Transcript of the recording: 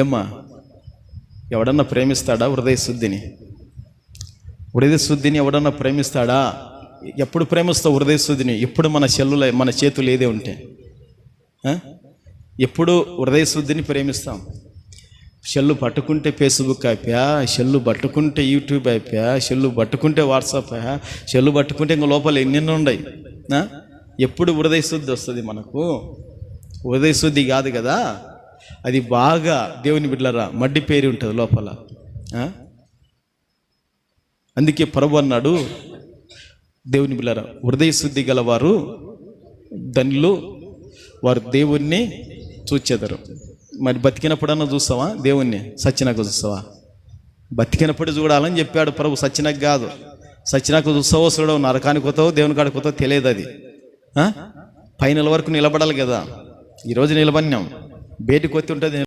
ఏమ్మా, ఎవడన్నా ప్రేమిస్తాడా హృదయ శుద్ధిని? హృదయ శుద్ధిని ఎవడన్నా ప్రేమిస్తాడా? ఎప్పుడు ప్రేమిస్తావు హృదయ శుద్ధిని? ఎప్పుడు మన చేతులు ఏదే ఉంటే ఎప్పుడు హృదయ శుద్ధిని ప్రేమిస్తాం? సెల్లు పట్టుకుంటే ఫేస్బుక్ అయిపోయా, సెల్లు పట్టుకుంటే యూట్యూబ్ అయిపోయా, సెల్లు పట్టుకుంటే వాట్సాప్ అయ్యా, సెల్లు పట్టుకుంటే ఇంకా లోపల ఎన్నెన్నో ఉన్నాయి. ఎప్పుడు హృదయ శుద్ధి వస్తుంది మనకు? హృదయ శుద్ధి కాదు కదా అది. బాగా దేవుని బిడ్డలారా మడ్డి పేరి ఉంటుంది లోపల. అందుకే ప్రభు అన్నాడు, దేవుని బిడ్డలారా హృదయ శుద్ధి గలవారు దానిలో వారు దేవుణ్ణి చూచెదరు. మరి బతికినప్పుడన్నా చూస్తావా దేవుణ్ణి? సచ్చినాక చూస్తావా? బతికినప్పుడు చూడాలని చెప్పాడు ప్రభు, సచ్చినాక కాదు. సచ్చినాక చూస్తావో చూడవు, నరకానికి పోతావో దేవుని కాడికి పోతావో తెలియదు. అది ఫైనల్ వరకు నిలబడాలి కదా. ఈరోజు నిలబడినాం, బయటకు వచ్చి ఉంటుంది.